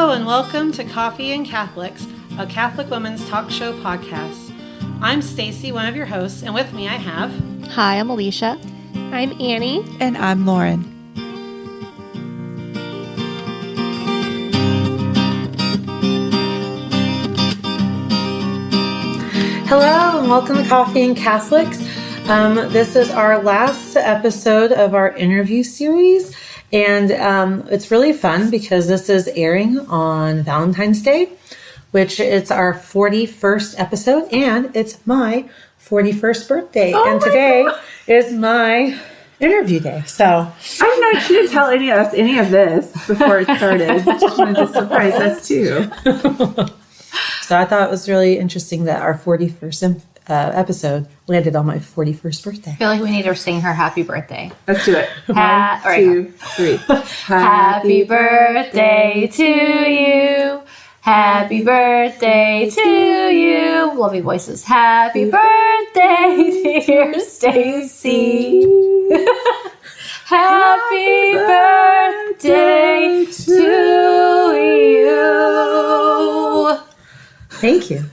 Hello and welcome to Coffee and Catholics, a Catholic women's talk show podcast. I'm Stacy, one of your hosts, and with me I have... Hi, I'm Alicia. I'm Annie. And I'm Lauren. Hello and welcome to Coffee and Catholics. This is our last episode of our interview series, and it's really fun because this is airing on Valentine's Day, which is our 41st episode, and it's my 41st birthday, and today is my interview day. So I know she didn't tell us any of this before it started. She wanted to surprise us too. So I thought it was really interesting that our 41st episode landed on my 41st birthday. I feel like we need to sing her happy birthday. Let's do it. One, two, three. Happy birthday to you. Happy birthday to you. Lovely voices. Happy birthday, dear Stacy. Happy birthday to you. Thank you.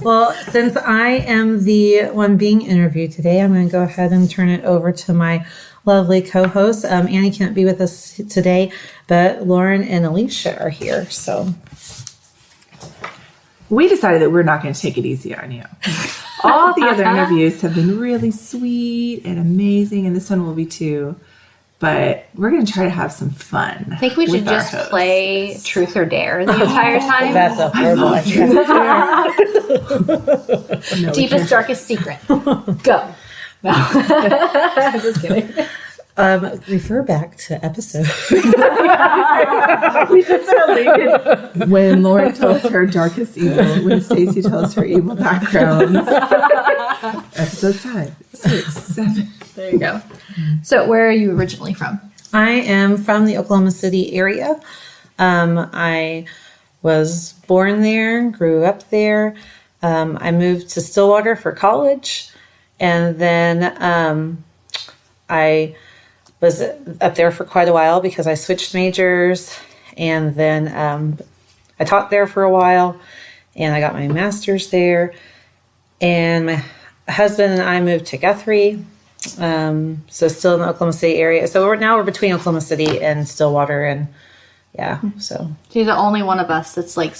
Well, since I am the one being interviewed today, I'm going to go ahead and turn it over to my lovely co-hosts. Annie can't be with us today, but Lauren and Alicia are here. So we decided that we're not going to take it easy on you. All the other interviews have been really sweet and amazing, and this one will be too. But we're going to try to have some fun. I think we should just play Truth or Dare the entire time. That's a horrible idea. No, deepest, darkest secret. Go. No. I'm just kidding. Refer back to episode. We just elated when Lauren tells her darkest evil, when Stacy tells her evil background. Episode 5, 6, 7. There you go. So where are you originally from? I am from the Oklahoma City area. I was born there, grew up there. I moved to Stillwater for college, and then I was up there for quite a while because I switched majors, and then I taught there for a while, and I got my master's there, and my husband and I moved to Guthrie, so still in the Oklahoma City area. So we're between Oklahoma City and Stillwater, and so You're the only one of us that's like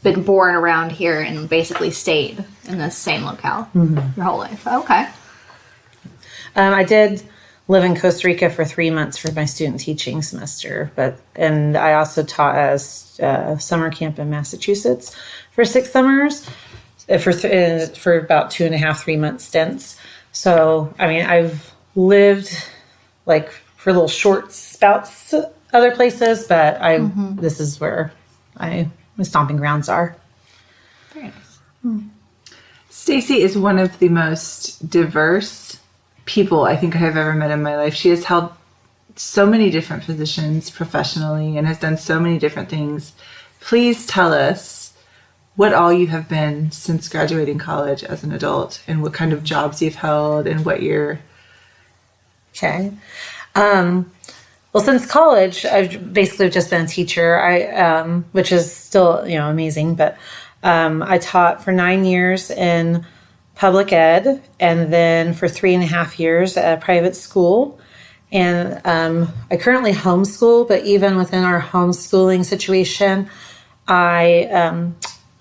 been born around here and basically stayed in the same locale your whole life. Okay. I did live in Costa Rica for 3 months for my student teaching semester, and I also taught as summer camp in Massachusetts for 6 summers for about 2.5, 3 month stints. So, I mean, I've lived like for little short spouts other places, but this is where my stomping grounds are. Very nice. Stacy is one of the most diverse people I think I've ever met in my life. She has held so many different positions professionally and has done so many different things. Please tell us what all you have been since graduating college as an adult, and what kind of jobs you've held, and what you're... Okay. Well, since college, I've basically just been a teacher, which is still, amazing. But I taught for 9 years in public ed, and then for 3.5 years at a private school. And I currently homeschool, but even within our homeschooling situation, I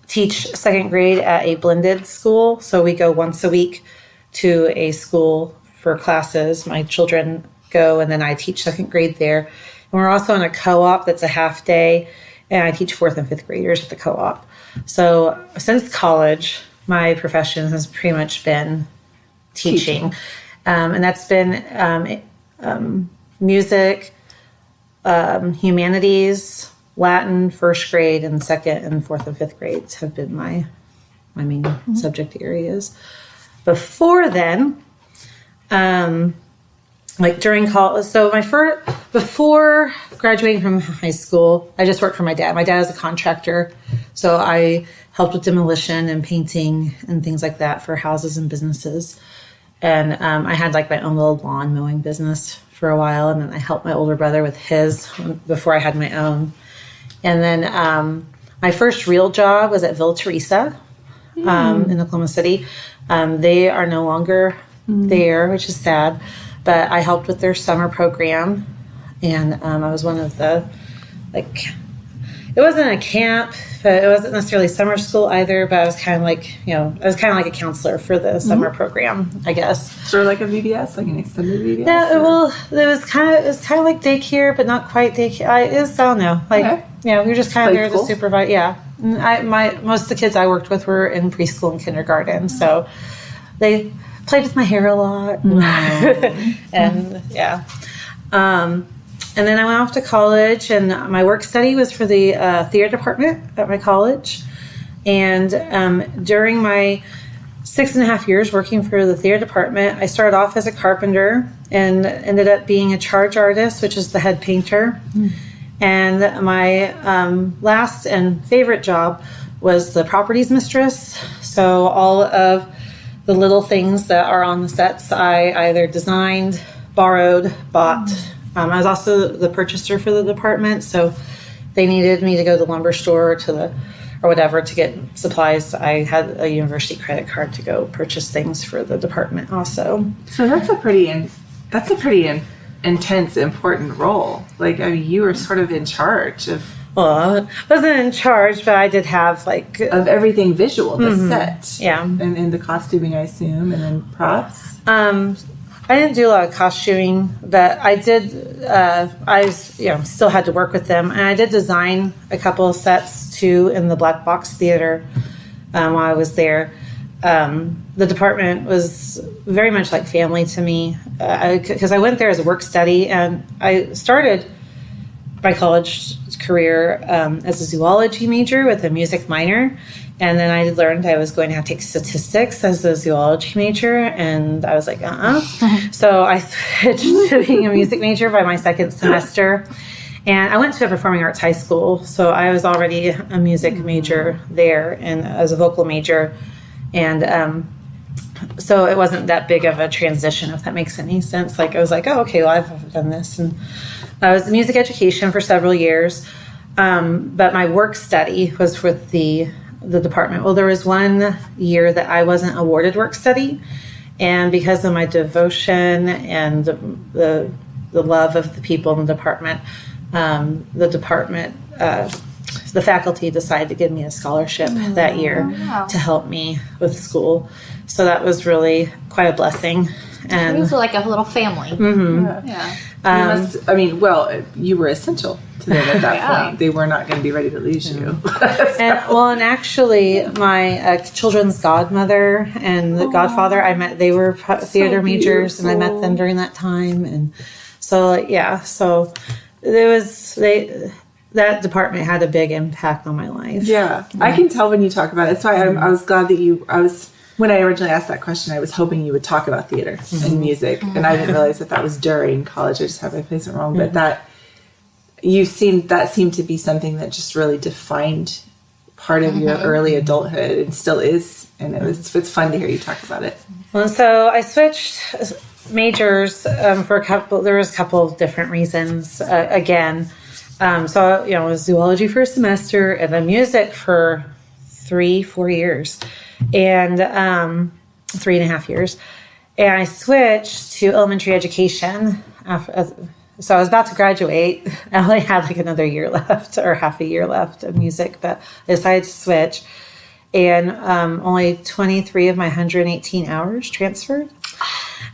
teach second grade at a blended school. So we go once a week to a school for classes. My children go, and then I teach second grade there. And we're also in a co-op that's a half day, and I teach 4th and 5th graders at the co-op. So since college, my profession has pretty much been teaching. And that's been music, humanities, Latin, 1st grade, and 2nd and 4th and 5th grades have been my main subject areas. Before then, like during college, so before graduating from high school, I just worked for my dad. My dad is a contractor, so I helped with demolition and painting and things like that for houses and businesses. And I had like my own little lawn mowing business for a while. And then I helped my older brother with his before I had my own. And then my first real job was at Villa Teresa in Oklahoma City. They are no longer there, which is sad. But I helped with their summer program. And I was one of the, like, it wasn't a camp, but it wasn't necessarily summer school either. But I was kind of like, I was kind of like a counselor for the summer program, I guess. Sort of like a VBS, like an extended VBS. Yeah, well, it was kind of like daycare, but not quite daycare. I don't know, like we were just kind of there to supervise. Yeah, and most of the kids I worked with were in preschool and kindergarten, so they played with my hair a lot, and yeah. And then I went off to college, and my work study was for the theater department at my college. And during my 6.5 years working for the theater department, I started off as a carpenter and ended up being a charge artist, which is the head painter. And my last and favorite job was the properties mistress. So all of the little things that are on the sets, I either designed, borrowed, bought. I was also the purchaser for the department, so they needed me to go to the lumber store or whatever to get supplies. I had a university credit card to go purchase things for the department also. So that's a pretty intense, important role. Like, I mean, you were sort of in charge of. Well, I wasn't in charge, but I did have of everything visual, the set, and the costuming, I assume, and then props. I didn't do a lot of costuming, but I did. I still had to work with them, and I did design a couple of sets too in the Black Box Theater while I was there. The department was very much like family to me because I went there as a work study, and I started my college career as a zoology major with a music minor. And then I learned I was going to have to take statistics as a zoology major, and I was like, So I switched to being a music major by my second semester. And I went to a performing arts high school, so I was already a music major there and as a vocal major. And so it wasn't that big of a transition, if that makes any sense. Like, I was like, okay, well, I've done this. And I was in music education for several years. But my work study was with the department. Well, there was one year that I wasn't awarded work study, and because of my devotion and the love of the people in the department, the faculty decided to give me a scholarship that year to help me with school. So that was really quite a blessing. And it was like a little family. You were essential to them at that point. They were not going to be ready to lose you. And actually, my children's godmother and the godfather, they were theater majors, and I met them during that time. And so, so there was that department had a big impact on my life. Yeah, I can tell when you talk about it. That's why I was glad that when I originally asked that question, I was hoping you would talk about theater and music, and I didn't realize that was during college. I just had my placement wrong, but that seemed to be something that just really defined part of your early adulthood, and still is. And it's fun to hear you talk about it. Well, so I switched majors for a couple. There was a couple of different reasons. Again, so it was zoology for a semester, and then music for 3-4 years. And 3.5 years. And I switched to elementary education. So I was about to graduate. I only had another year left, or half a year left of music, but I decided to switch. And only 23 of my 118 hours transferred.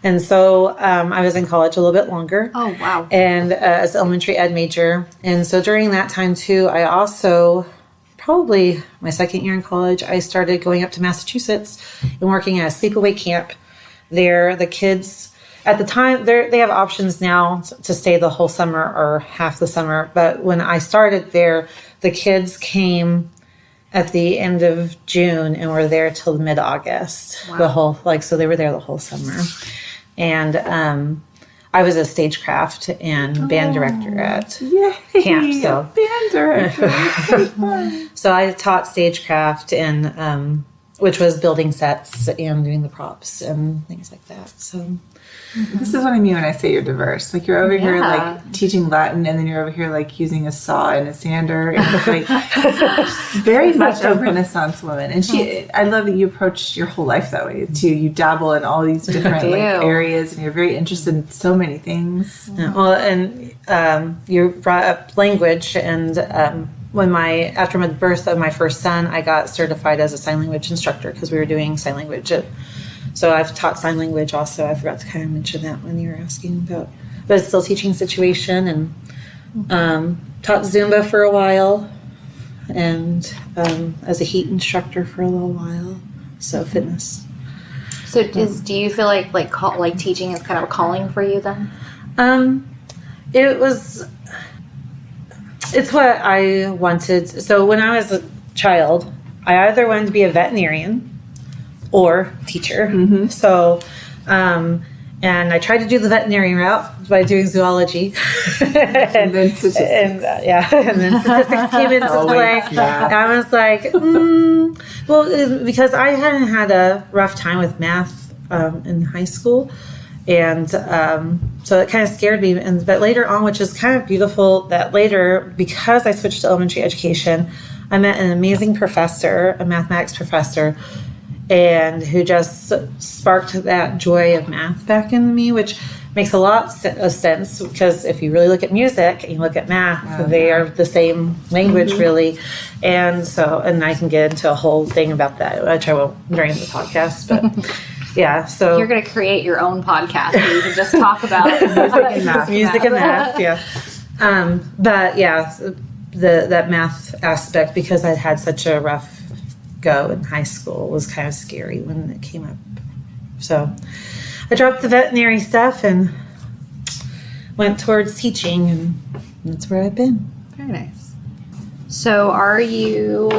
And so I was in college a little bit longer. Oh, wow. And as an elementary ed major. And so during that time, too, I also... probably my second year in college, I started going up to Massachusetts and working at a sleepaway camp there. The kids, at the time, they have options now to stay the whole summer or half the summer. But when I started there, the kids came at the end of June and were there till mid-August. Wow. So they were there the whole summer. And I was a stagecraft and band director at camp. So band director. So I taught stagecraft and which was building sets and doing the props and things like that. So this is what I mean when I say you're diverse. Like you're over here like teaching Latin, and then you're over here like using a saw and a sander, and it's like very much a Renaissance woman. And I love that you approach your whole life that way too. You dabble in all these different like areas, and you're very interested in so many things. Yeah, well, and you brought up language, and after the birth of my first son, I got certified as a sign language instructor because we were doing sign language. So I've taught sign language also. I forgot to kind of mention that when you were asking about, but it's still teaching situation, and taught Zumba for a while, and as a heat instructor for a little while. So fitness. So do you feel like teaching is kind of a calling for you then? It's what I wanted. So when I was a child, I either wanted to be a veterinarian or teacher. Mm-hmm. So, and I tried to do the veterinarian route by doing zoology. and then statistics. And then statistics came into play. Yeah. And I was like, well, because I hadn't had a rough time with math in high school. And so it kind of scared me. But later on, which is kind of beautiful, that later, because I switched to elementary education, I met an amazing professor, a mathematics professor, and who just sparked that joy of math back in me, which makes a lot of sense, because if you really look at music and you look at math, they are the same language, really. And I can get into a whole thing about that, which I won't during the podcast, but yeah. So you're going to create your own podcast where you can just talk about music and math. Yeah. But yeah, that math aspect, because I'd had such a rough go in high school, was kind of scary when it came up. So I dropped the veterinary stuff and went towards teaching, and that's where I've been. Very nice. So are you,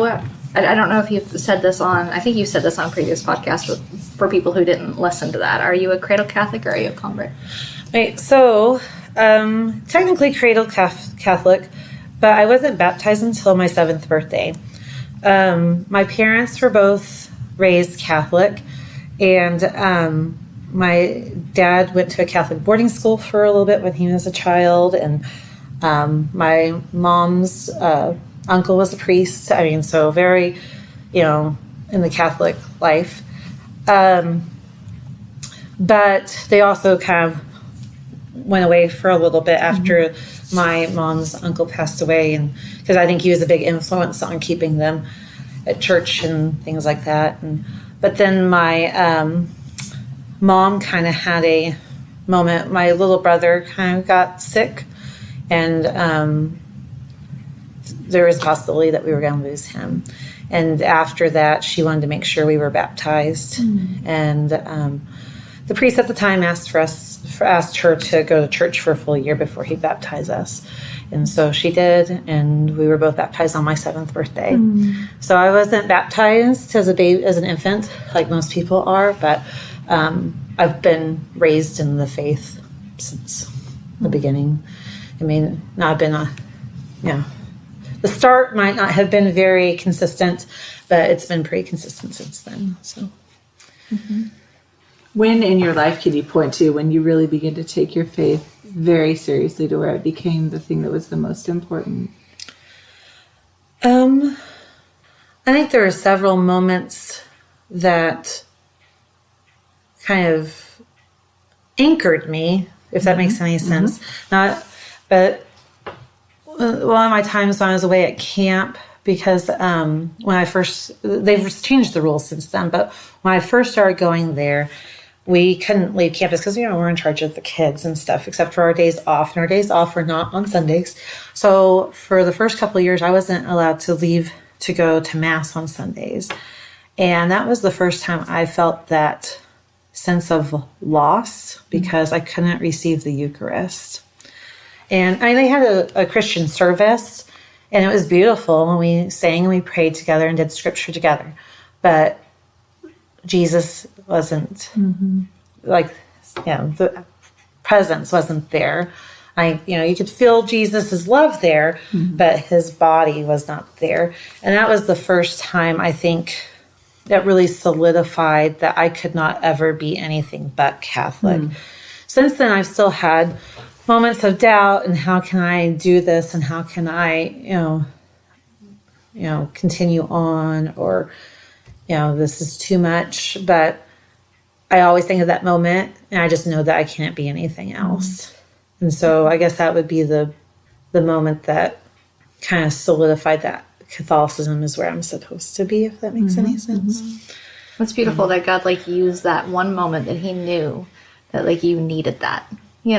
I don't know if you've said this I think you've said this on previous podcasts for people who didn't listen to that. Are you a Cradle Catholic or are you a convert? Right, so technically Cradle Catholic, but I wasn't baptized until my 7th birthday. My parents were both raised Catholic, and my dad went to a Catholic boarding school for a little bit when he was a child, and my mom's uncle was a priest. I mean, so very, in the Catholic life. But they also kind of went away for a little bit after my mom's uncle passed away, and because I think he was a big influence on keeping them at church and things like that. But then my mom kind of had a moment. My little brother kind of got sick, and there was a possibility that we were going to lose him. And after that, she wanted to make sure we were baptized. And the priest at the time asked her to go to church for a full year before he baptized us. And so she did, and we were both baptized on my 7th birthday. So I wasn't baptized as an infant, like most people are, but I've been raised in the faith since the beginning. I mean, not been the start might not have been very consistent, but it's been pretty consistent since then. So. When in your life can you point to when you really begin to take your faith very seriously to where it became the thing that was the most important? I think there are several moments that kind of anchored me, if that makes any sense. But one of my times when I was away at camp, because they've changed the rules since then, but when I first started going there, we couldn't leave campus because, we're in charge of the kids and stuff, except for our days off. And our days off were not on Sundays. So for the first couple of years, I wasn't allowed to leave to go to Mass on Sundays. And that was the first time I felt that sense of loss because I couldn't receive the Eucharist. And they had a Christian service, and it was beautiful when we sang and we prayed together and did scripture together. But Jesus wasn't the presence wasn't there. You could feel Jesus's love there, but his body was not there. And that was the first time I think that really solidified that I could not ever be anything but Catholic. Since then, I've still had moments of doubt and how can I do this and how can I, continue on, or, this is too much. But I always think of that moment and I just know that I can't be anything else. And so I guess that would be the moment that kind of solidified that Catholicism is where I'm supposed to be, if that makes any sense. It's beautiful that God used that one moment that he knew that you needed that, he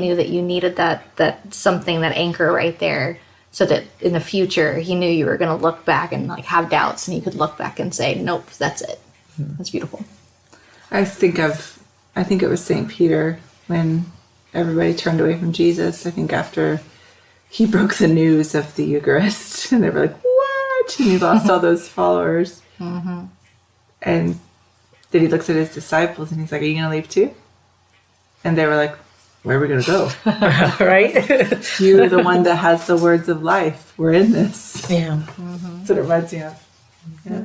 knew that you needed that something, that anchor right there, so that in the future he knew you were going to look back and have doubts and you could look back and say, nope, that's it. That's beautiful. I think it was St. Peter when everybody turned away from Jesus. I think after he broke the news of the Eucharist and they were like, what? And he lost all those followers. And then he looks at his disciples and he's like, are you going to leave too? And they were like, where are we going to go? Right? You're the one that has the words of life. We're in this. Yeah. That's what it reminds me of. Yeah.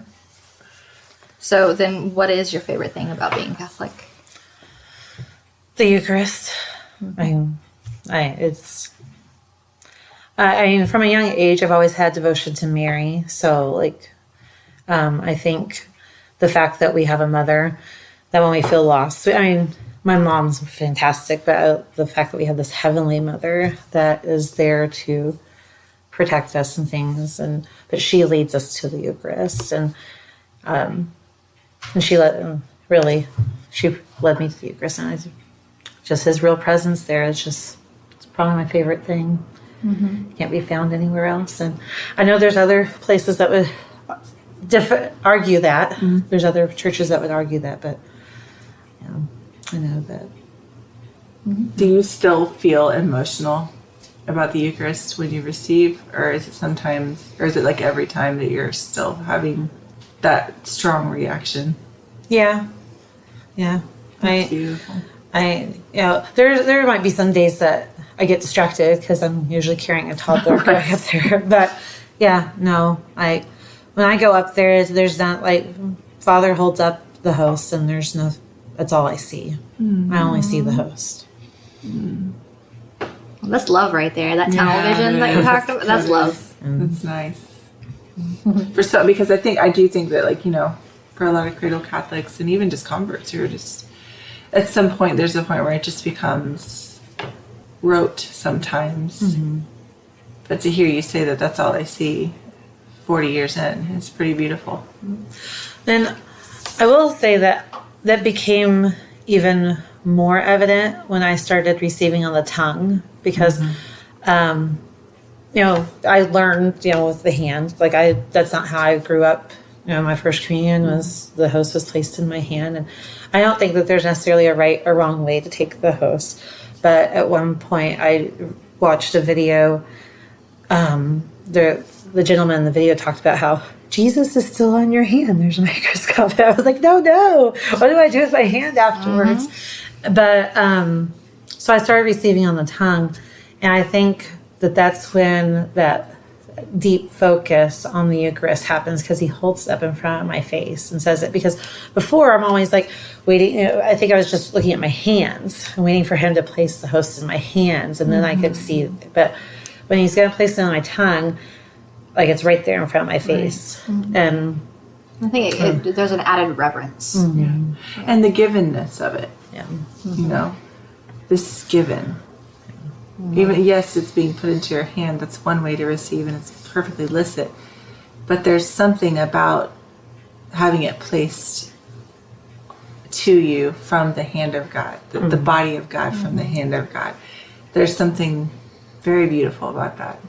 So then what is your favorite thing about being Catholic? The Eucharist. I mean, from a young age, I've always had devotion to Mary. So, I think the fact that we have a mother, that when we feel lost, my mom's fantastic, but the fact that we have this heavenly mother that is there to protect us and things, and that she leads us to the Eucharist, and she led me to the Eucharist, and just his real presence there is it's probably my favorite thing. Can't be found anywhere else. And I know there's other places that would argue that. There's other churches that would argue that, but I know that. Do you still feel emotional about the Eucharist when you receive, or is it every time that you're still having that strong reaction? Yeah. That's beautiful. There might be some days that I get distracted because I'm usually carrying a toddler going up there. But when I go up there, there's not Father holds up the host and that's all I see. I only see the host. Well, that's love right there. That television that you talked about, that's love. That's nice. Because I do think that for a lot of cradle Catholics and even just converts who are just, at some point, there's a point where it just becomes rote sometimes. But to hear you say that that's all I see 40 years in, it's pretty beautiful. And I will say that became even more evident when I started receiving on the tongue, because I learned with the hand, that's not how I grew up. My first communion was the host was placed in my hand, and I don't think that there's necessarily a right or wrong way to take the host. But at one point, I watched a video. The gentleman in the video talked about how Jesus is still on your hand. There's a microscope. I was like, no. What do I do with my hand afterwards? But so I started receiving on the tongue, and I think that's when that deep focus on the Eucharist happens, because he holds it up in front of my face and says it. Because before, I'm always waiting. I think I was just looking at my hands and waiting for him to place the host in my hands, and then I could see it. But when he's going to place it on my tongue, it's right there in front of my face. And I think there's an added reverence. And the givenness of it. This is given. Even, yes, it's being put into your hand. That's one way to receive, and it's perfectly licit. But there's something about having it placed to you from the hand of God, the body of God from the hand of God. There's something very beautiful about that.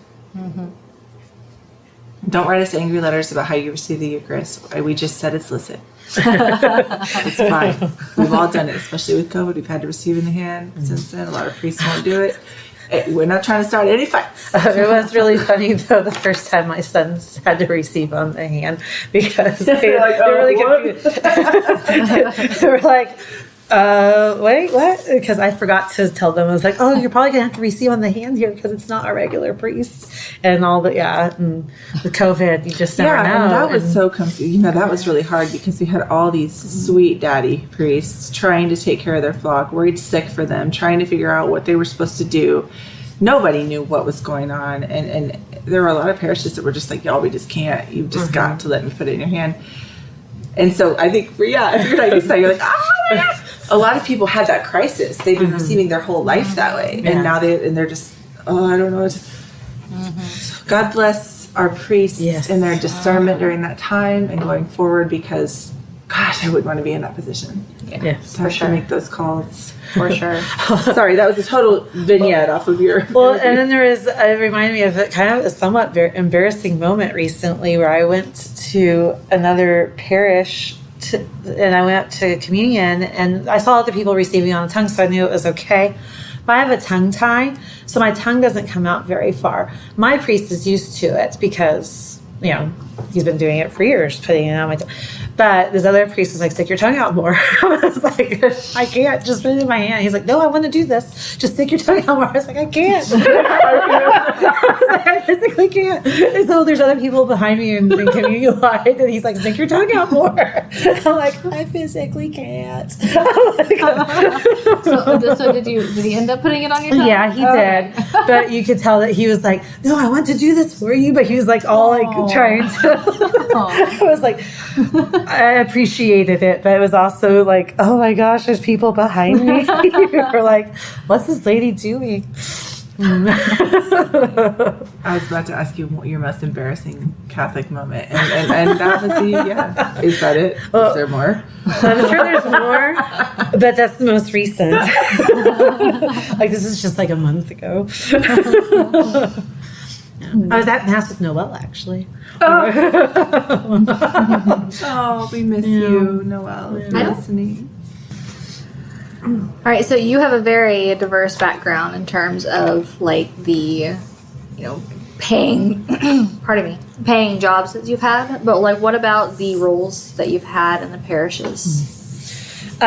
Don't write us angry letters about how you receive the Eucharist. We just said it's licit. It's fine. We've all done it, especially with COVID. We've had to receive in the hand since then. A lot of priests won't do it. We're not trying to start any fights. It was really funny, though, the first time my sons had to receive on the hand, because they were really confused. They were like, Wait, what? Because I forgot to tell them. I was like, oh, you're probably going to have to receive on the hand here because it's not a regular priest. And all the, and with COVID, you just never know. And that was so confusing. That was really hard because we had all these sweet daddy priests trying to take care of their flock, worried sick for them, trying to figure out what they were supposed to do. Nobody knew what was going on. And there were a lot of parishes that were just like, y'all, we just can't. You've just got to let me put it in your hand. And so I think, if you're you're like, oh my gosh. A lot of people had that crisis. They've been receiving their whole life that way. And now they're just, I don't know. So God bless our priests and their discernment during that time and going forward, because, gosh, I wouldn't want to be in that position. Yes, for sure. To make those calls. For sure. Sorry, that was a total vignette off of your... Well, and then it reminded me of a somewhat embarrassing moment recently where I went to another parish and I went up to communion and I saw other people receiving on the tongue, so I knew it was okay. But I have a tongue tie, so my tongue doesn't come out very far. My priest is used to it because, he's been doing it for years, putting it on my tongue. But this other priest was like, stick your tongue out more. I was like, I can't, just put it in my hand. He's like, no, I want to do this. Just stick your tongue out more. I was like, I can't. I physically can't. And so there's other people behind me in communion line, and he's like, stick your tongue out more. I'm like, I physically can't. So did he end up putting it on your tongue? Yeah, he did. But you could tell that he was like, no, I want to do this for you. But he was like all like trying to. I was like, I appreciated it, but it was also like, oh my gosh, there's people behind me who are like, what's this lady doing? I was about to ask you what your most embarrassing Catholic moment, and that was is that it? Well, is there more? I'm sure there's more, but that's the most recent. Like, this is just like a month ago. I was at Mass with Noelle, actually. Oh, we miss you, Noelle, if you're listening. All right, so you have a very diverse background in terms of like the, paying, paying jobs that you've had. But like, what about the roles that you've had in the parishes?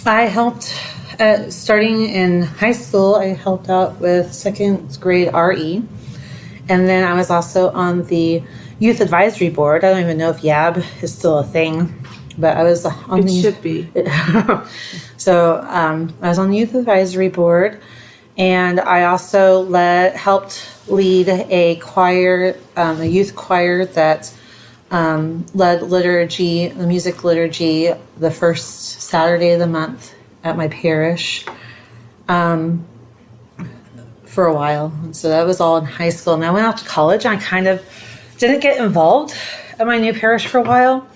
I helped. Starting in high school, I helped out with second grade RE. And then I was also on the youth advisory board. I don't even know if YAB is still a thing, but I was on It should be. So I was on the youth advisory board, and I also helped lead a choir, a youth choir that led liturgy, the music liturgy, the first Saturday of the month at my parish for a while. And so that was all in high school. And I went out to college, and I kind of didn't get involved at my new parish for a while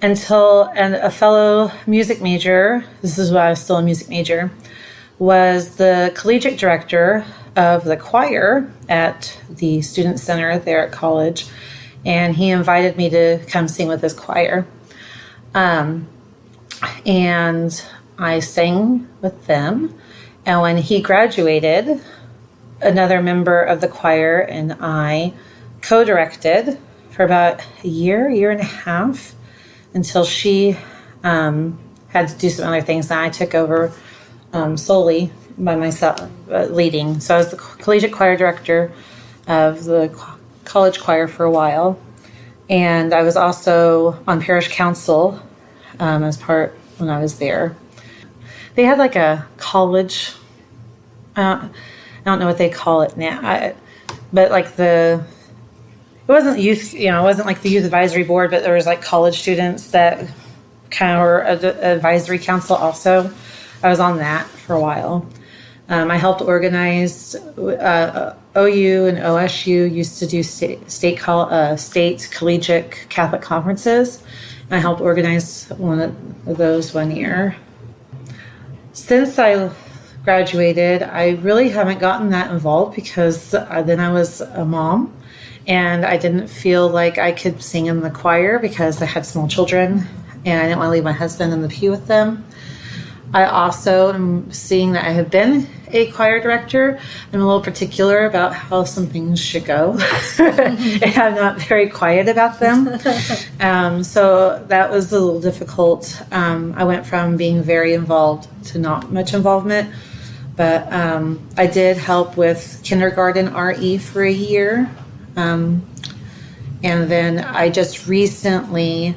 until a fellow music major, this is why I was still a music major, was the collegiate director of the choir at the student center there at college. And he invited me to come sing with his choir. And I sang with them, and when he graduated, another member of the choir and I co-directed for about a year and a half until she had to do some other things, and I took over solely by myself, leading. So I was the collegiate choir director of the college choir for a while, and I was also on parish council as part when I was there. They had like a college, I don't know what they call it now, but like it wasn't youth, it wasn't like the youth advisory board, but there was like college students that kind of were advisory council also. I was on that for a while. I helped organize, OU and OSU used to do state collegiate Catholic conferences. And I helped organize one of those one year. Since I graduated, I really haven't gotten that involved because then I was a mom, and I didn't feel like I could sing in the choir because I had small children and I didn't want to leave my husband in the pew with them. I also am seeing that I have been a choir director. I'm a little particular about how some things should go. And I'm not very quiet about them. So that was a little difficult. I went from being very involved to not much involvement. But I did help with kindergarten RE for a year. And then I just recently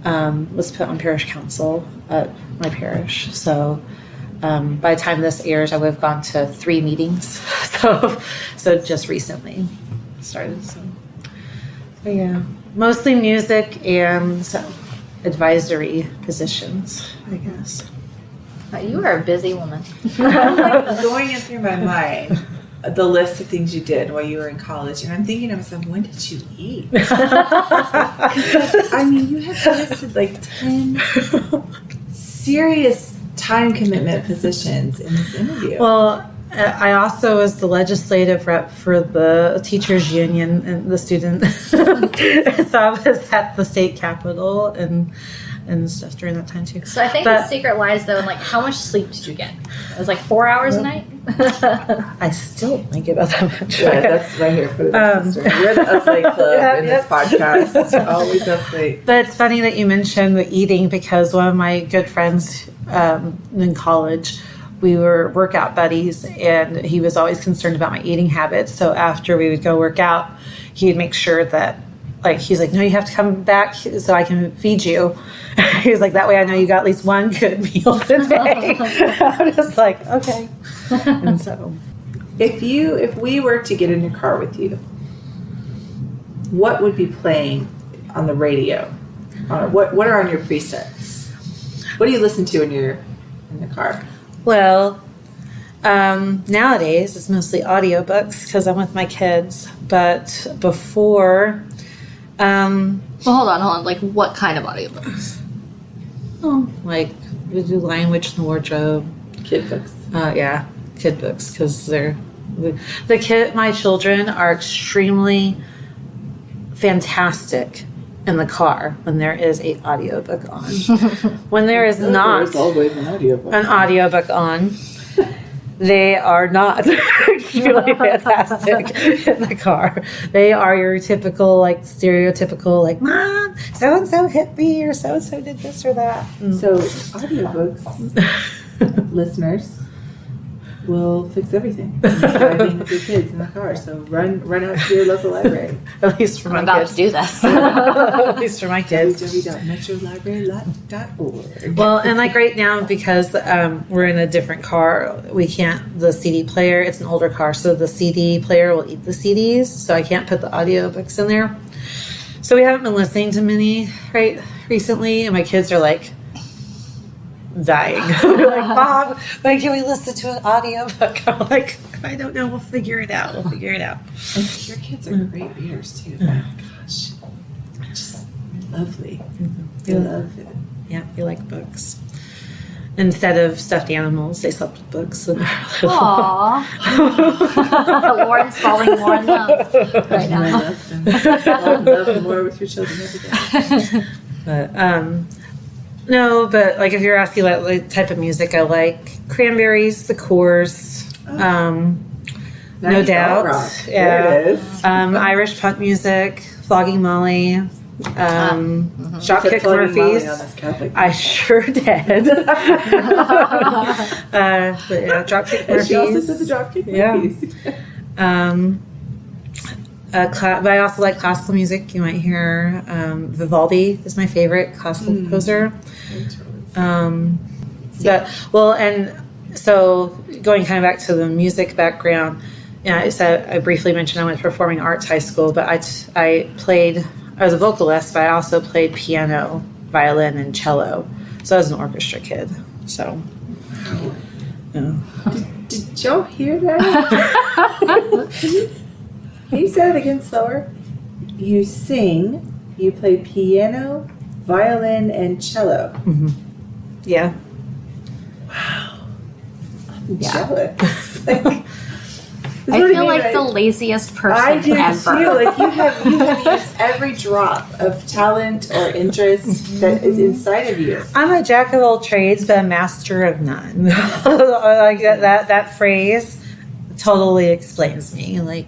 was put on parish council at my parish. So by the time this airs, I would have gone to 3 meetings. So just recently started. So yeah, mostly music and advisory positions, I guess. You are a busy woman. I'm like going in through my mind the list of things you did while you were in college, and I'm thinking to myself, when did you eat? I mean, you have listed like 10 serious time commitment positions in this interview. Well, I also was the legislative rep for the teachers union and the student. So I was at the state capitol and stuff during that time too. So I think the secret lies though in like how much sleep did you get? It was like 4 hours a night. I still don't get about that much. Yeah, that's right here for the sister. We're the Up Late Club in this podcast. Always up late. But it's funny that you mentioned the eating because one of my good friends in college, we were workout buddies, and he was always concerned about my eating habits. So after we would go work out, he'd make sure that, like, he's like, no, you have to come back so I can feed you. He was like, that way I know you got at least one good meal today. I'm just like, okay. And so, if we were to get in your car with you, what would be playing on the radio? What are on your presets? What do you listen to when you're in the car? well, nowadays it's mostly audiobooks because I'm with my kids. But before, Well, hold on. Like, what kind of audiobooks? like we do Language in the Wardrobe. Kid books. Yeah, kid books because my children are extremely fantastic in the car when there is a audiobook on. When there is not There's always an audiobook on, they are not really fantastic in the car. They are your typical, like, stereotypical, like, Mom, so-and-so hit me, or so-and-so did this or that. So audiobooks, listeners, will fix everything. Driving with your kids in the car. So run out to your local library. At least for my I'm about kids. to do this. At least for my kids. www.metrolibrary.org. Well, and like right now, because we're in a different car, we can't, the CD player, it's an older car, so the CD player will eat the CDs, so I can't put the audiobooks in there. So we haven't been listening to many recently, and my kids are like dying. They're like, Mom, when can we listen to an audiobook? I'm like, I don't know, we'll figure it out. And your kids are great readers too. Oh my gosh. Just lovely. They love it. Yeah, they like books. Instead of stuffed animals, they slept with books. When they were little. Aww. Lauren's falling more in love right now. I love them. Love more with your children every day. But no, but like if you're asking like type of music, I like Cranberries, The Course, No Nice Doubt, alt rock. yeah, There it is. Irish punk music, Flogging Molly, Dropkick Flogging Molly Murphys. on this Catholic I sure did. But yeah, Dropkick Murphys. She also said the Dropkick Murphys. But I also like classical music. You might hear Vivaldi is my favorite classical composer. And so going kind of back to the music background, I briefly mentioned I went to performing arts high school, but I was a vocalist, but I also played piano, violin, and cello. So I was an orchestra kid. So, yeah. Did y'all hear that? Can you say it again slower? You sing, you play piano, violin, and cello. Mm-hmm. Yeah. Wow. I'm jealous. Like, I feel like the laziest person I do ever. too. Like you have used every drop of talent or interest that is inside of you. I'm a jack of all trades, but a master of none. Like that phrase totally explains me. Like,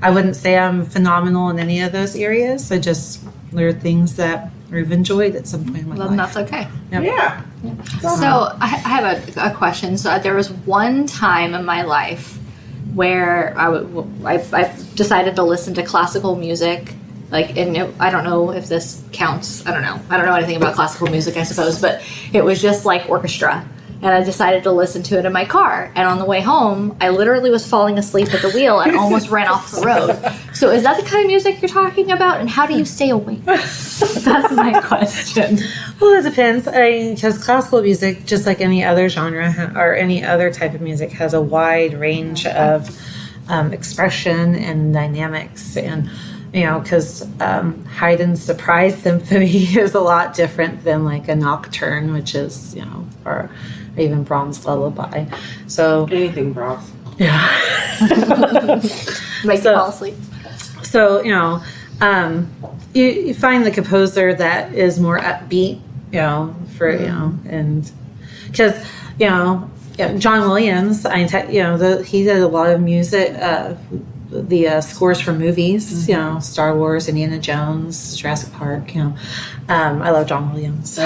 I wouldn't say I'm phenomenal in any of those areas. There are things that I've enjoyed at some point in my life. And that's okay. Yep. Yeah. So I have a question. So there was one time in my life where I decided to listen to classical music. Like, and I don't know if this counts. I don't know anything about classical music, I suppose, but it was just like orchestra. And I decided to listen to it in my car. And on the way home, I literally was falling asleep at the wheel and almost ran off the road. So is that the kind of music you're talking about? And how do you stay awake? That's my question. Well, it depends. Because classical music, just like any other genre or any other type of music, has a wide range of expression and dynamics. And, because Haydn's Surprise Symphony is a lot different than like a nocturne, which is, or even Brahms' Lullaby. So Anything Brahms. yeah. Make you fall asleep. So, you find the composer that is more upbeat, and because, John Williams, he did a lot of music, the scores for movies, Star Wars, Indiana Jones, Jurassic Park, I love John Williams.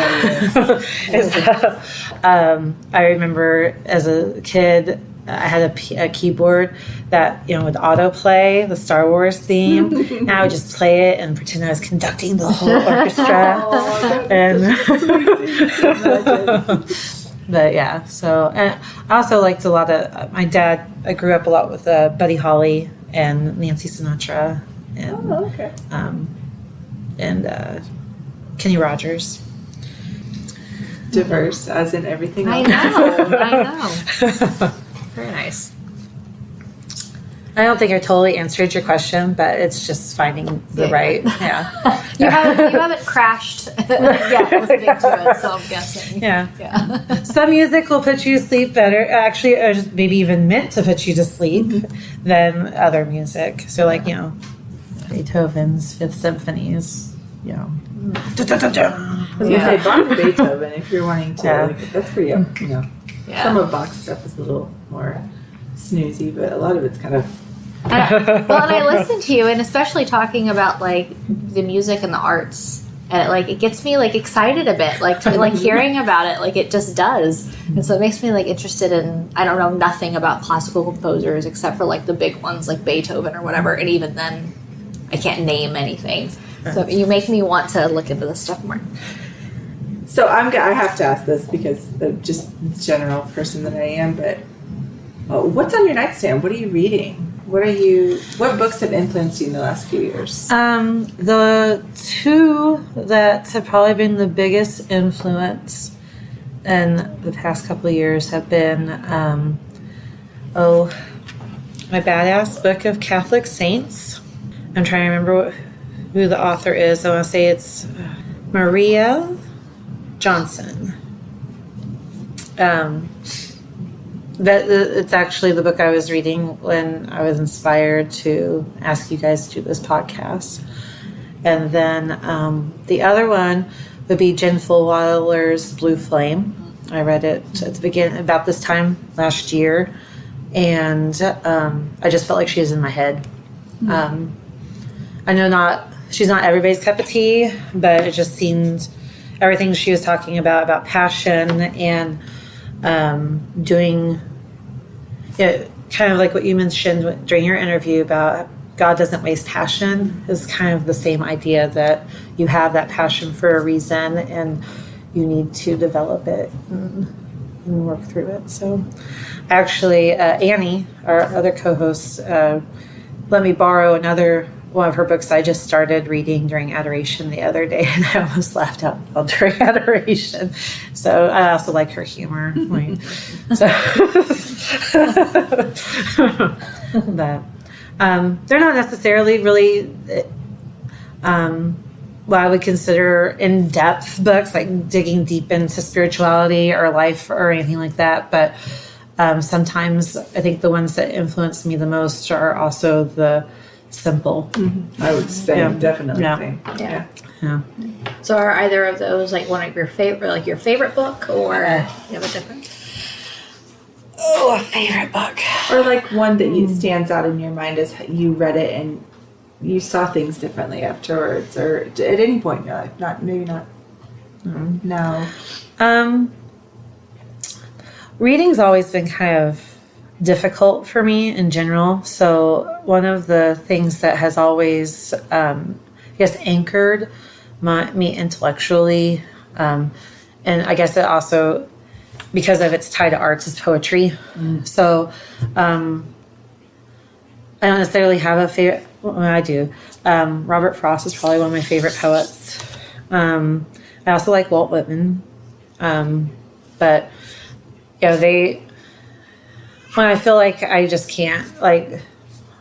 I remember as a kid, I had a keyboard that, would autoplay the Star Wars theme. And I would just play it and pretend I was conducting the whole orchestra. But yeah, so, and I also liked a lot of, my dad, I grew up a lot with Buddy Holly and Nancy Sinatra and Kenny Rogers. Diverse, as in everything else. I know. Very nice. I don't think I totally answered your question, but it's just finding the right. Yeah. You haven't crashed yet listening to it, so I'm guessing. Yeah. Some music will put you to sleep better, actually, or just maybe even meant to put you to sleep than other music. So, like, Beethoven's Fifth Symphony is, I was going to say Bach and Beethoven, if you're wanting to, that's pretty up, Some of Bach's stuff is a little more snoozy, but a lot of it's kind of... And I listen to you, and especially talking about, like, the music and the arts, and it gets me, like, excited a bit, like hearing about it, like, it just does. And so it makes me, like, interested in, I don't know nothing about classical composers except for, like, the big ones, like Beethoven or whatever, and even then, I can't name anything. So you make me want to look into this stuff more. So I have to ask this because of just the general person that I am, but what's on your nightstand? What are you reading? What books have influenced you in the last few years? The two that have probably been the biggest influence in the past couple of years have been, my badass book of Catholic saints. I'm trying to remember who the author is. I want to say it's Maria Johnson. It's actually the book I was reading when I was inspired to ask you guys to do this podcast. And then the other one would be Jen Fulwiler's Blue Flame. I read it at the beginning, about this time last year, and I just felt like she was in my head. I know she's not everybody's cup of tea, but it just seemed everything she was talking about passion and doing, kind of like what you mentioned during your interview about God doesn't waste passion, is kind of the same idea that you have that passion for a reason and you need to develop it and work through it. So actually, Annie, our other co-host, let me borrow another one of her books I just started reading during Adoration the other day, and I almost laughed out loud during Adoration. So I also like her humor. But they're not necessarily really what I would consider in-depth books, like digging deep into spirituality or life or anything like that. But Sometimes I think the ones that influence me the most are also the simple. I would say definitely same. Yeah. So are either of those like one of your favorite, like your favorite book, or you have a different? Oh, a favorite book. Or like one that you stands out in your mind as you read it and you saw things differently afterwards, or at any point in your life. Maybe not. No. Reading's always been kind of difficult for me in general. So one of the things that has always, anchored me intellectually, and I guess it also, because of its tie to arts, is poetry. So I don't necessarily have a favorite. Well, I do. Robert Frost is probably one of my favorite poets. I also like Walt Whitman, but when I feel like I just can't, like,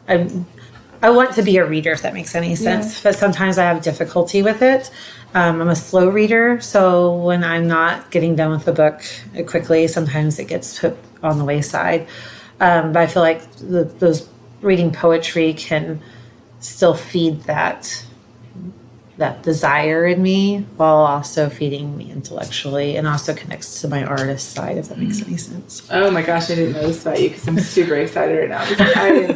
I want to be a reader, if that makes any sense, but sometimes I have difficulty with it. I'm a slow reader, so when I'm not getting done with the book quickly, sometimes it gets put on the wayside. But I feel like those reading poetry can still feed that desire in me while also feeding me intellectually, and also connects to my artist side, if that makes any sense. Oh my gosh, I didn't know this about you because I'm super excited right now because I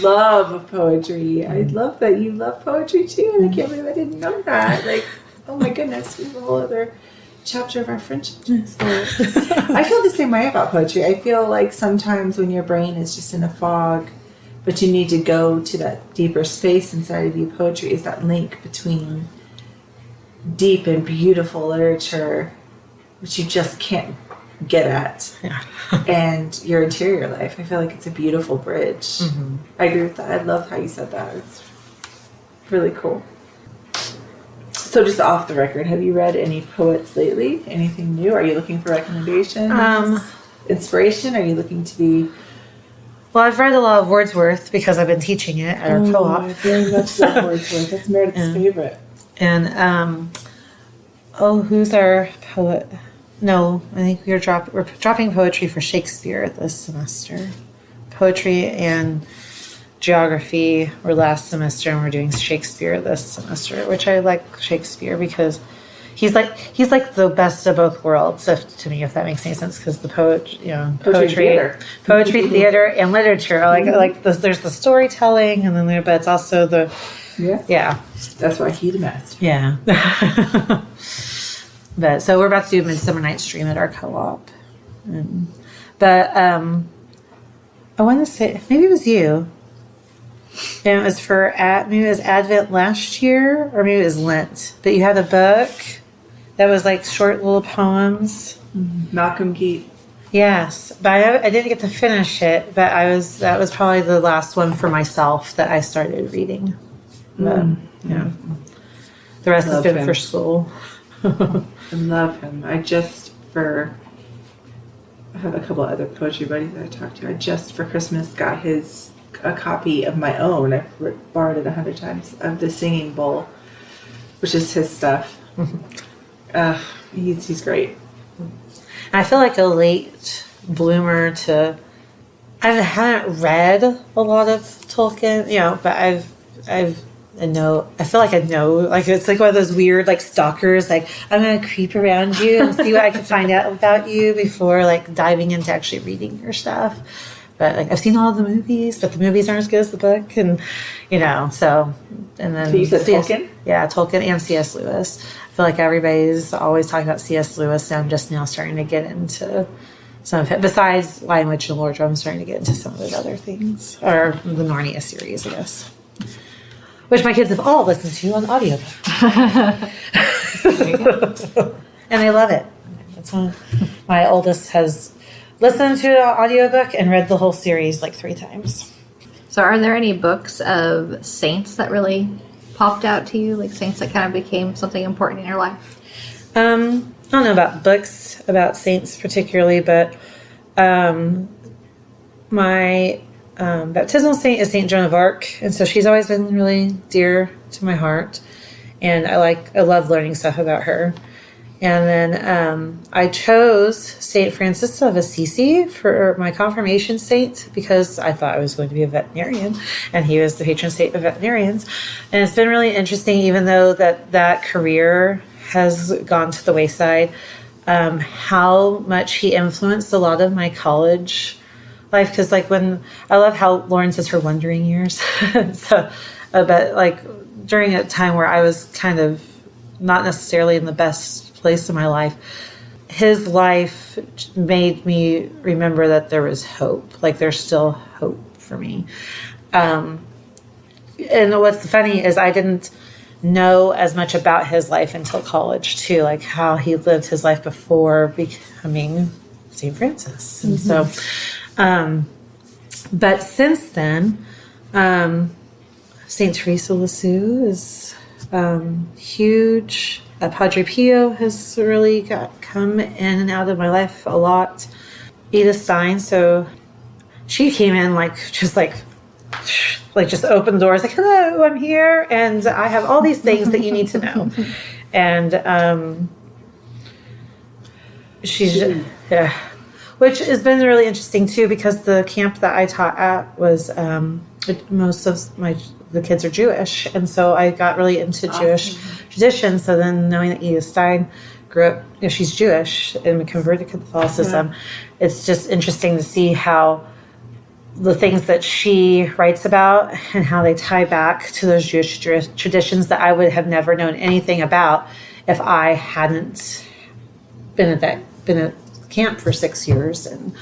love poetry. I love that you love poetry too, and I can't believe I didn't know that. Like, oh my goodness, we have a whole other chapter of our friendship. So, I feel the same way about poetry. I feel like sometimes when your brain is just in a fog, but you need to go to that deeper space inside of you, poetry is that link between deep and beautiful literature, which you just can't get at, and your interior life. I feel like it's a beautiful bridge. I agree with that. I love how you said that. It's really cool. So just off the record, have you read any poets lately? Anything new? Are you looking for recommendations? Inspiration? Are you looking to be... Well, I've read a lot of Wordsworth because I've been teaching it at our co-op. I very much love Wordsworth. That's Meredith's favorite. And, who's our poet? No, I think we're dropping poetry for Shakespeare this semester. Poetry and geography were last semester, and we're doing Shakespeare this semester, which I like Shakespeare because he's like the best of both worlds, to me, if that makes any sense. Because the poetry, theater, and literature. There's the storytelling, and then but it's also the That's why he's the best. Yeah. But so we're about to do Midsummer Night's Dream at our co-op, I want to say maybe it was you. And it was maybe it was Advent last year, or maybe it was Lent. But you had a book that was like short little poems. Malcolm Keat. Yes, but I didn't get to finish it. But that was probably the last one for myself that I started reading. But the rest has been for school. I love him. I have a couple other poetry buddies that I talked to. I just for Christmas got a copy of my own. I've borrowed it 100 times of The Singing Bowl, which is his stuff. He's great. I feel like a late bloomer to. I haven't read a lot of Tolkien, but I feel like I know. Like it's like one of those weird like stalkers. Like I'm gonna creep around you and see what I can find out about you before like diving into actually reading your stuff. But like I've seen all the movies, but the movies aren't as good as the book, and so. And then so you said Tolkien? Yeah, Tolkien and C.S. Lewis. I feel like everybody's always talking about C.S. Lewis, and I'm just now starting to get into some of it. Besides Lion, Witch, and Wardrobe, I'm starting to get into some of those other things, or the Narnia series, I guess, which my kids have all listened to on audiobook, and they love it. That's one. My oldest has listened to an audiobook and read the whole series like 3 times. So are there any books of saints that really popped out to you? Like saints that kind of became something important in your life? I don't know about books about saints particularly, but my baptismal saint is Saint Joan of Arc. And so she's always been really dear to my heart. And I love learning stuff about her. And then I chose St. Francis of Assisi for my confirmation saint because I thought I was going to be a veterinarian, and he was the patron saint of veterinarians. And it's been really interesting, even though that career has gone to the wayside, how much he influenced a lot of my college life. Because like when I love how Lauren says her wondering years, so but like during a time where I was kind of not necessarily in the best place in my life, his life made me remember that there was hope. Like there's still hope for me. And what's funny is I didn't know as much about his life until college too, like how he lived his life before becoming St. Francis. And so, but since then, St. Teresa Lisieux is huge. Padre Pio has really come in and out of my life a lot. Edith Stein, so she came in just opened doors, like, hello, I'm here, and I have all these things that you need to know. And she's, which has been really interesting too, because the camp that I taught at was most of the kids are Jewish, and so I got really into Jewish tradition. So then knowing that Edith Stein grew up, she's Jewish and converted to Catholicism, it's just interesting to see how the things that she writes about and how they tie back to those Jewish traditions that I would have never known anything about if I hadn't been at camp for 6 years. And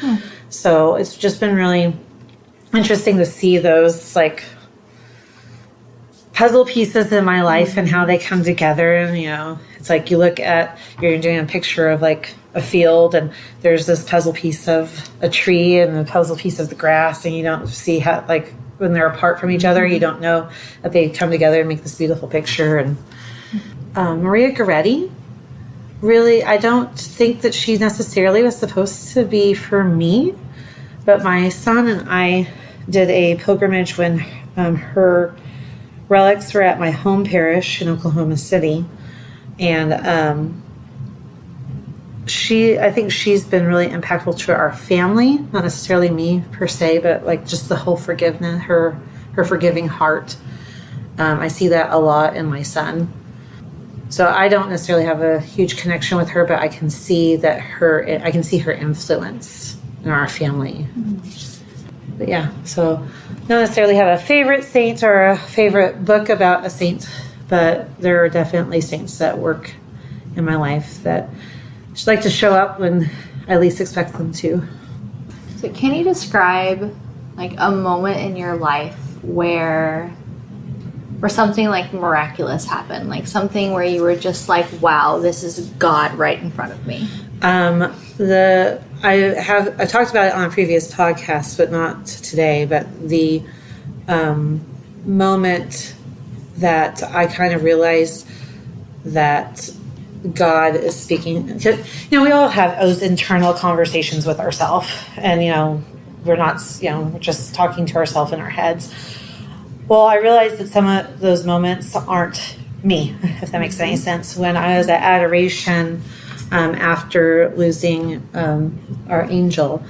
so it's just been really interesting to see those like puzzle pieces in my life and how they come together. And it's like you're doing a picture of like a field, and there's this puzzle piece of a tree and a puzzle piece of the grass, and you don't see how, like, when they're apart from each other, you don't know that they come together and make this beautiful picture. And Maria Goretti, really, I don't think that she necessarily was supposed to be for me, but my son and I did a pilgrimage when her relics were at my home parish in Oklahoma City. And I think she's been really impactful to our family, not necessarily me per se, but like just the whole forgiveness, her forgiving heart. I see that a lot in my son. So I don't necessarily have a huge connection with her, but I can see her influence in our family. But yeah, so not necessarily have a favorite saint or a favorite book about a saint, but there are definitely saints that work in my life that just like to show up when I least expect them to. So can you describe like a moment in your life where something like miraculous happened, like something where you were just like, wow, this is God right in front of me? I talked about it on a previous podcast, but not today, but the moment that I kind of realized that God is speaking. We all have those internal conversations with ourselves, and we're not, we're just talking to ourselves in our heads. Well, I realized that some of those moments aren't me, if that makes any sense. When I was at adoration, after losing our angel,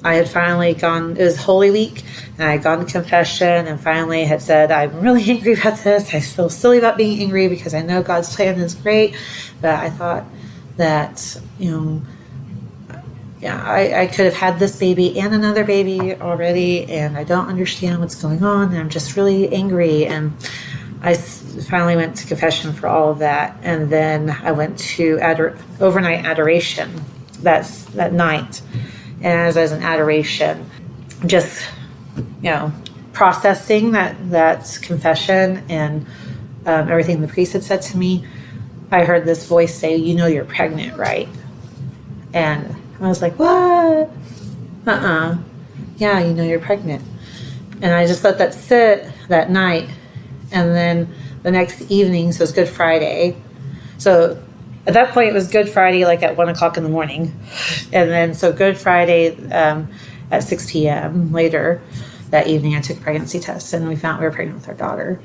I had finally gone, it was Holy Week, and I had gone to confession and finally had said, I'm really angry about this. I feel silly about being angry because I know God's plan is great, but I thought that, I could have had this baby and another baby already, and I don't understand what's going on, and I'm just really angry. And I finally went to confession for all of that, and then I went to overnight adoration that night. And as I was in adoration, just, processing that confession and everything the priest had said to me, I heard this voice say, you're pregnant, right? And I was like, what? Yeah, you're pregnant. And I just let that sit that night. And then the next evening, so it's Good Friday. So at that point, it was Good Friday, like at 1 o'clock in the morning. And then, so Good Friday at 6 p.m. later that evening, I took a pregnancy test, and we found we were pregnant with our daughter.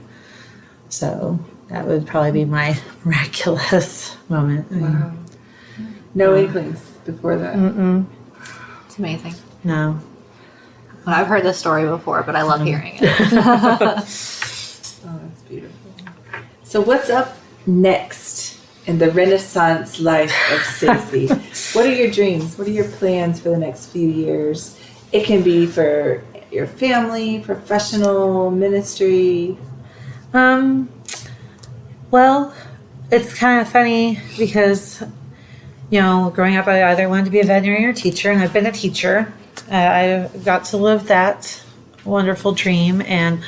So that would probably be my miraculous moment. Wow. No inklings before that. It's amazing. No. Well, I've heard this story before, but I love hearing it. Oh, that's beautiful. So what's up next in the Renaissance life of Stacy? What are your dreams? What are your plans for the next few years? It can be for your family, professional, ministry. Well, it's kind of funny because, growing up, I either wanted to be a veterinarian or teacher, and I've been a teacher. I got to live that wonderful dream, and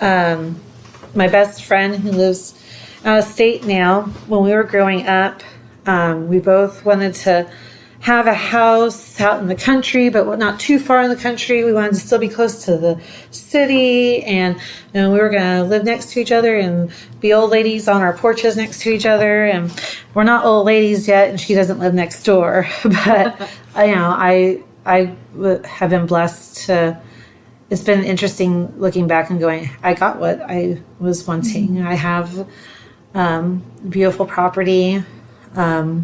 my best friend who lives out of state now, when we were growing up, we both wanted to have a house out in the country, but not too far in the country. We wanted to still be close to the city, and we were going to live next to each other and be old ladies on our porches next to each other. And we're not old ladies yet, and she doesn't live next door. But I have been blessed to. It's been interesting looking back and going, I got what I was wanting. I have beautiful property, some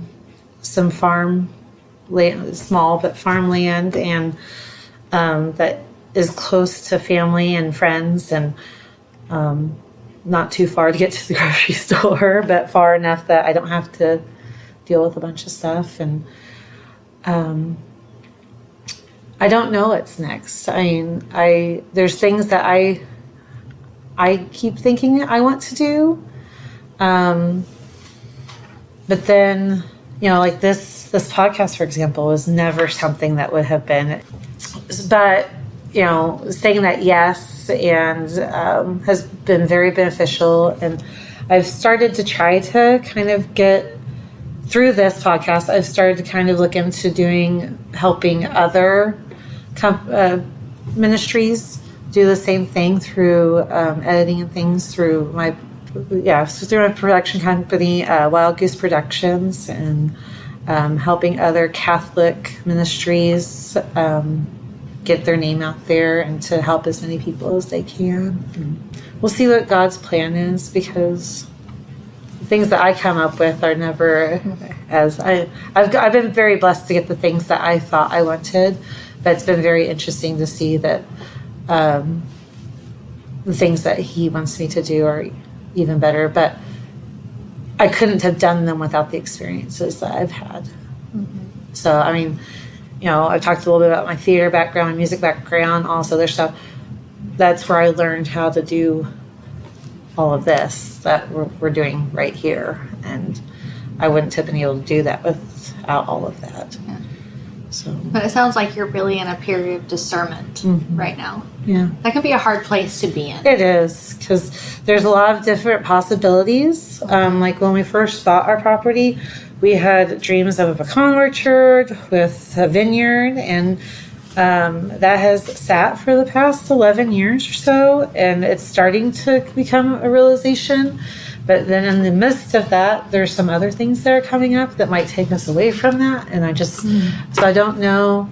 farm land, small but farmland, and that is close to family and friends, and not too far to get to the grocery store, but far enough that I don't have to deal with a bunch of stuff. And I don't know what's next. I mean, there's things that I keep thinking I want to do, but then like this podcast, for example, was never something that would have been, but saying that yes, and has been very beneficial. And I've started to try to kind of get through this podcast. I've started to kind of look into helping other ministries do the same thing through editing and things through my production company, Wild Goose Productions, and helping other Catholic ministries get their name out there and to help as many people as they can. And we'll see what God's plan is, because the things that I come up with are never as I've been very blessed to get the things that I thought I wanted, but it's been very interesting to see that the things that He wants me to do are even better, but I couldn't have done them without the experiences that I've had. So, I mean, I talked a little bit about my theater background, my music background, all this other stuff. That's where I learned how to do all of this that we're doing right here. And I wouldn't have been able to do that without all of that. Yeah. So, but it sounds like you're really in a period of discernment right now. Yeah. That can be a hard place to be in. It is, because there's a lot of different possibilities. Like when we first bought our property, we had dreams of a pecan orchard with a vineyard, and that has sat for the past 11 years or so, and it's starting to become a realization. But then in the midst of that, there's some other things that are coming up that might take us away from that. And so I don't know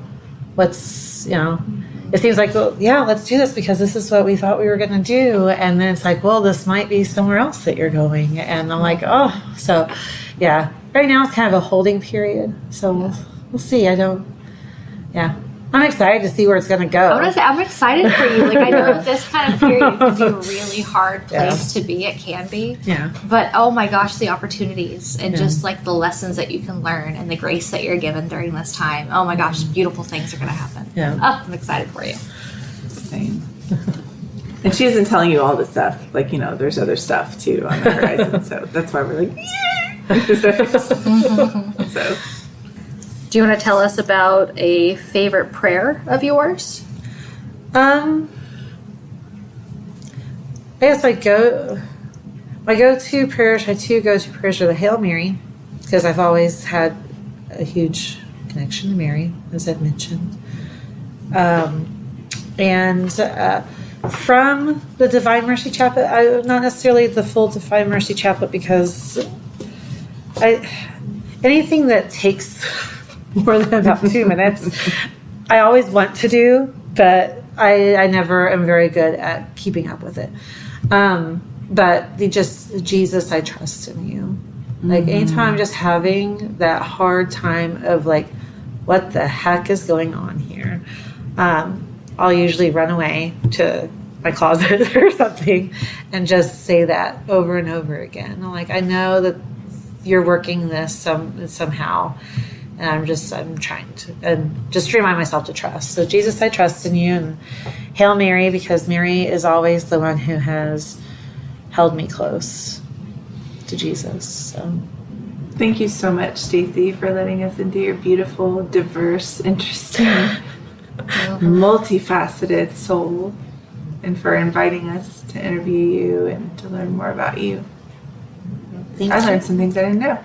what's, it seems like, well, yeah, let's do this because this is what we thought we were going to do. And then it's like, well, this might be somewhere else that you're going. And I'm like, oh, so yeah, right now it's kind of a holding period. So we'll see. I'm excited to see where it's going to go. I'm excited for you. Like, I know that this kind of period can be a really hard place to be. It can be. Yeah. But, oh my gosh, the opportunities and just like the lessons that you can learn and the grace that you're given during this time. Oh my gosh, beautiful things are going to happen. Yeah. Oh, I'm excited for you. Same. And she isn't telling you all this stuff. Like, there's other stuff too on the horizon. So that's why we're like, yeah. So. Do you want to tell us about a favorite prayer of yours? I guess my go-to prayers, my two go-to prayers are the Hail Mary, because I've always had a huge connection to Mary, as I've mentioned. And from the Divine Mercy Chaplet, not necessarily the full Divine Mercy Chaplet, because anything that takes more than about 2 minutes, I always want to do, but I never am very good at keeping up with it. but Jesus, I trust in you. Like anytime I'm just having that hard time of like, what the heck is going on here? I'll usually run away to my closet or something and just say that over and over again. I'm like, I know that you're working this somehow. And I'm trying to, and just remind myself to trust. So Jesus, I trust in you, and Hail Mary, because Mary is always the one who has held me close to Jesus. So thank you so much, Stacy, for letting us into your beautiful, diverse, interesting, multifaceted soul, and for inviting us to interview you and to learn more about you. I learned some things I didn't know.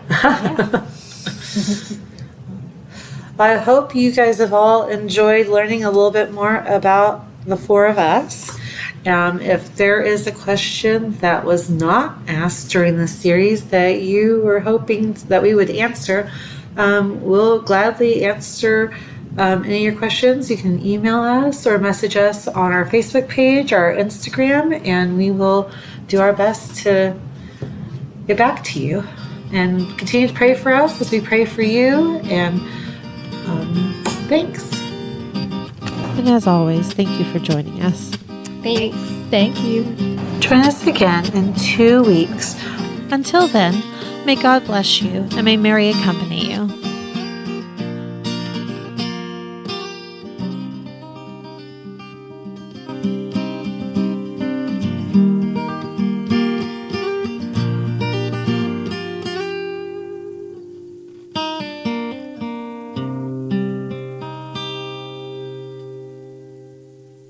I hope you guys have all enjoyed learning a little bit more about the four of us. If there is a question that was not asked during the series that you were hoping that we would answer, we'll gladly answer any of your questions. You can email us or message us on our Facebook page or Instagram, and we will do our best to get back to you. And continue to pray for us as we pray for you. And thanks. And as always, thank you for joining us. Thanks. Thank you. Join us again in 2 weeks. Until then, may God bless you and may Mary accompany you.